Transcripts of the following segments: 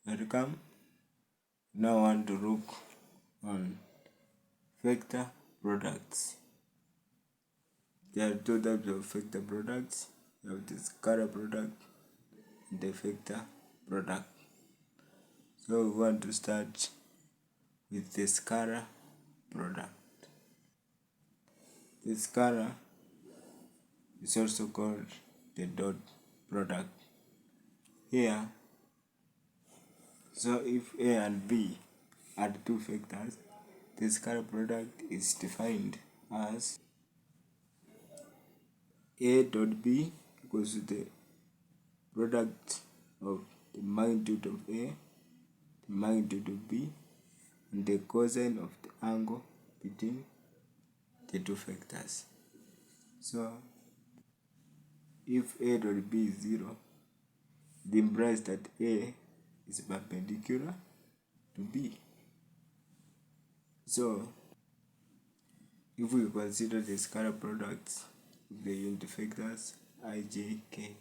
Welcome. Now I want to look on vector products. There are two types of vector products. You have the scalar product and the vector product. So we want to start with the scalar product. The scalar is also called the dot product. Here, so if A and B are the two vectors, the scalar product is defined as A dot B equals to the product of the magnitude of A, the magnitude of B, and the cosine of the angle between the two vectors. So if A dot B is 0, it implies that A is perpendicular to B. So if we consider the scalar products of the unit vectors I, j, k,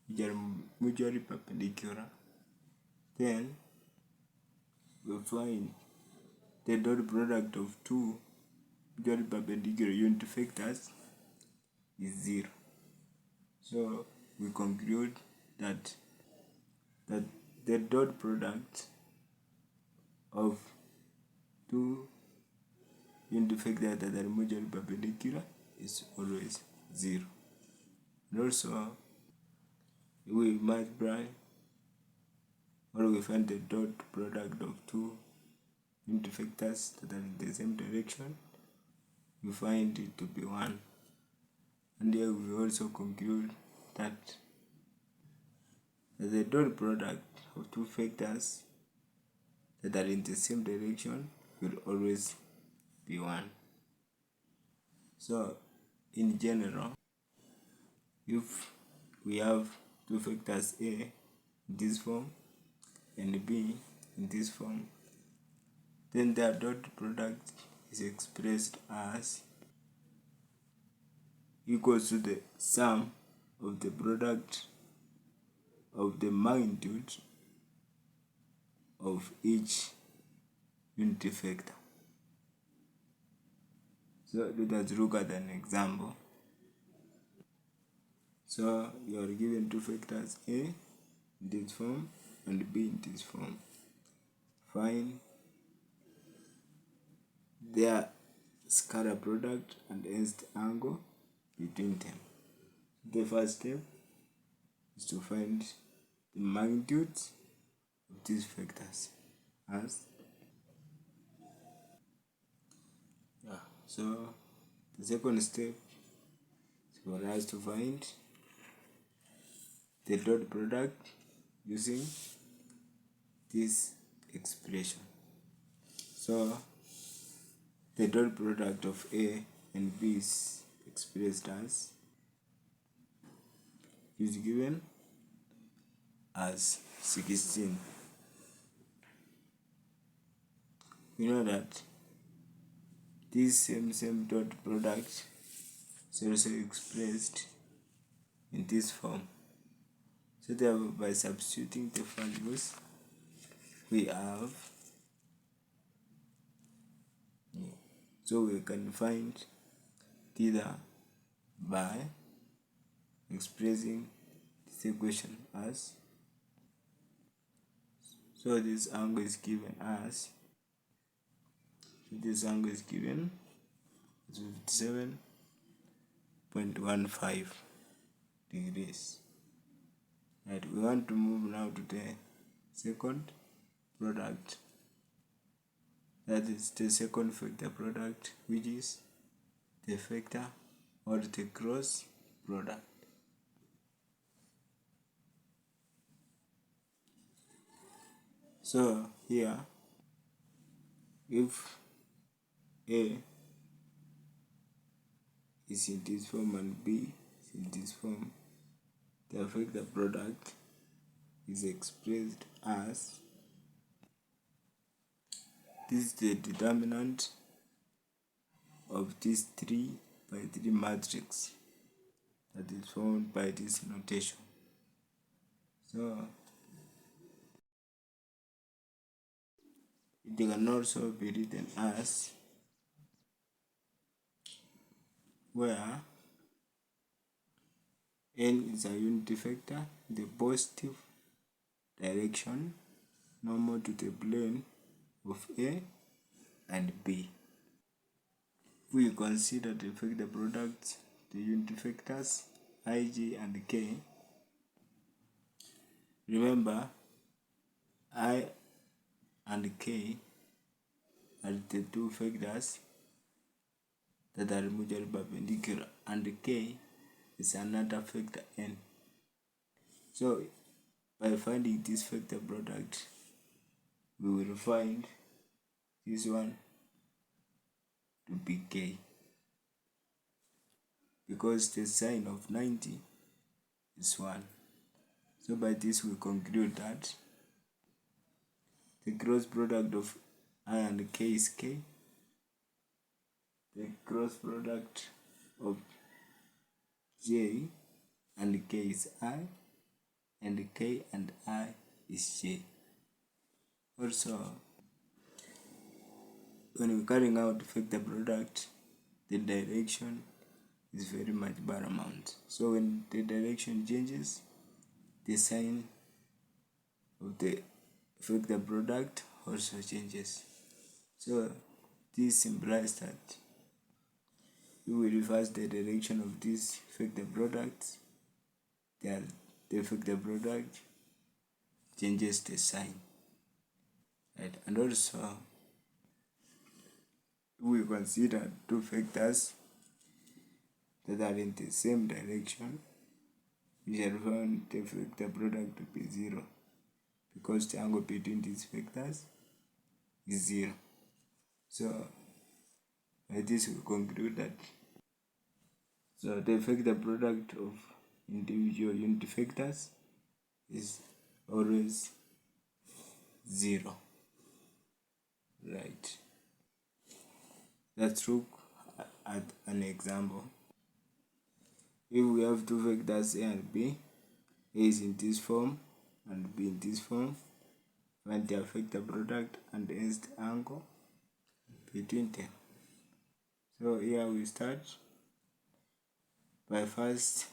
which are mutually perpendicular, then we find the dot product of two mutually perpendicular unit vectors is 0. So we conclude that the dot product of two unit vectors that are mutually perpendicular is always 0. And also we multiply or we find the dot product of two unit vectors that are in the same direction, we find it to be 1. And here we also conclude that the dot product of two vectors that are in the same direction will always be 1. So in general, if we have two vectors A in this form and B in this form, then their dot product is expressed as equals to the sum of the product of the magnitude of each unit vector. So let us look at an example. So you are given two vectors A in this form and B in this form. Find their scalar product and hence the angle between them. The first step is to find the magnitudes of these vectors as so the second step is for us to find the dot product using this expression. So the dot product of A and B is expressed as is given as 16. We know that this same dot product is also expressed in this form. So therefore, by substituting the values, we have, so we can find theta by expressing this equation as, so this angle is given as, as 57.15 degrees. Right, we want to move now to the second product, that is the second vector product, which is the vector or the cross product. So here, if A is in this form and B is in this form, the vector product is expressed as, this is the determinant of this 3 by 3 matrix that is formed by this notation. So It can also be written as where n is a unity vector in the positive direction normal to the plane of A and B. We consider the vector products, the unity vectors ij and k. Remember, I and k are the two vectors that are mutually perpendicular, and k is another vector n. So by finding this vector product, we will find this one to be k, because the sine of 90 is 1. So by this we conclude that the cross product of I and k is k, the cross product of j and k is I, and k and I is j. Also, when we're carrying out vector product, the direction is very much paramount. So when the direction changes, the sign of the vector product also changes. So this implies that we will reverse the direction of this vector product, the vector product changes the sign. Right? And also we consider two vectors that are in the same direction. We shall find the vector product to be 0, because the angle between these vectors is 0. So by this we conclude that the vector product of individual unity vectors is always 0. Right. Let's look at an example. If we have two vectors A and B, A is in this form and B in this form, find their vector product and hence the angle between them. So here we start by first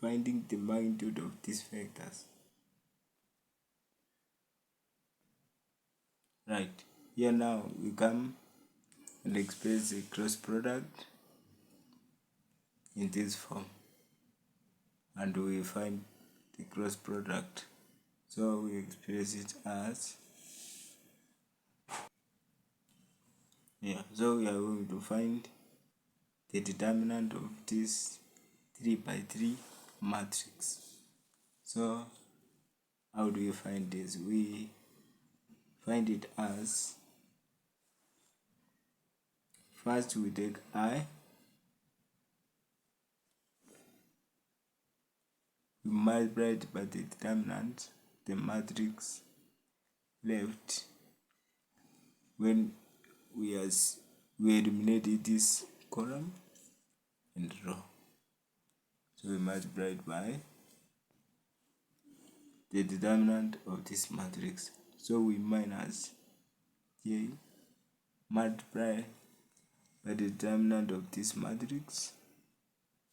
finding the magnitude of these vectors. Right, here now we come and express the cross product in this form, and we find the cross product. So we express it as, so we are going to find the determinant of this 3 by 3 matrix. So how do we find this? We find it as, first we take I, we multiply it by the determinant, the matrix left, when we eliminate this column and row. So we multiply it by the determinant of this matrix. So we minus J multiply by the determinant of this matrix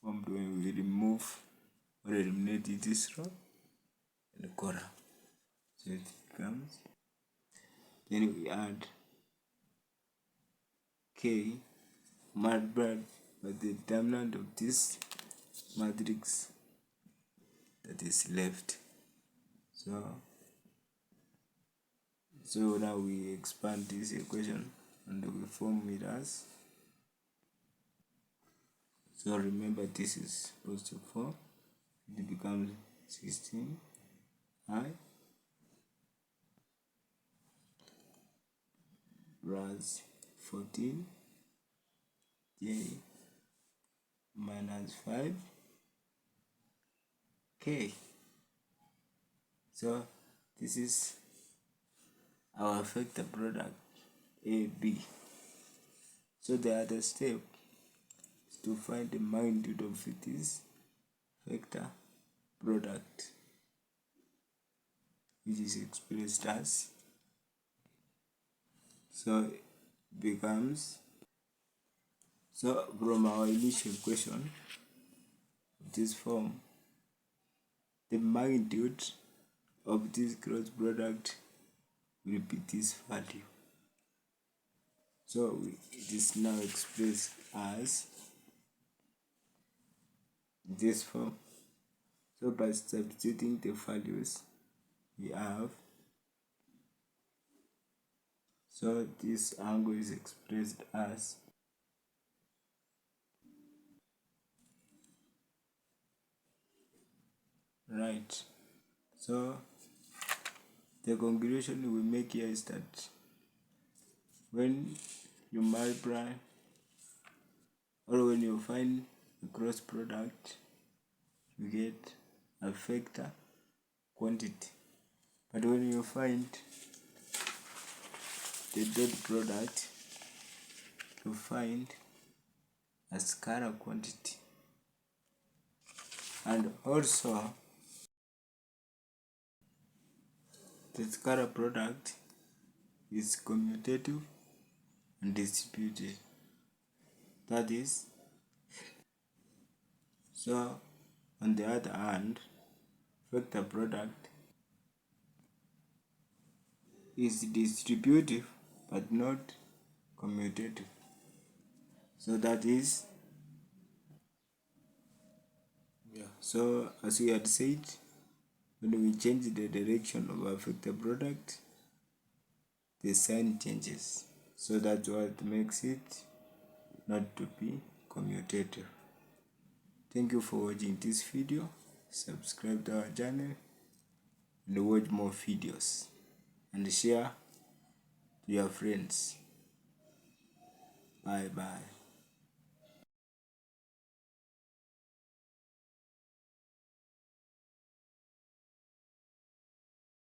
formed when we remove or eliminate this row and column. So it becomes, then we add K multiplied by the determinant of this matrix that is left. So now we expand this equation and we form it as, so remember this is positive 4, it becomes 16 I plus 14 J minus 5 K. So this is our vector product AB. So the other step is to find the magnitude of this vector product, which is expressed as So becomes, so from our initial question of this form, the magnitude of this gross product will be this value. So it is now expressed as this form. So by substituting the values we have, so this angle is expressed as right. So the conclusion we make here is that when you multiply or when you find a gross product, you get a vector quantity. But when you find the dot product, you find a scalar quantity. And also, the scalar product is commutative and distributed. That is, so on the other hand, vector product is distributive but not commutative. So that is, so as we had said, when we change the direction of a vector product, the sign changes. So that's what makes it not to be commutative. Thank you for watching this video. Subscribe to our channel and watch more videos and share to your friends. Bye bye.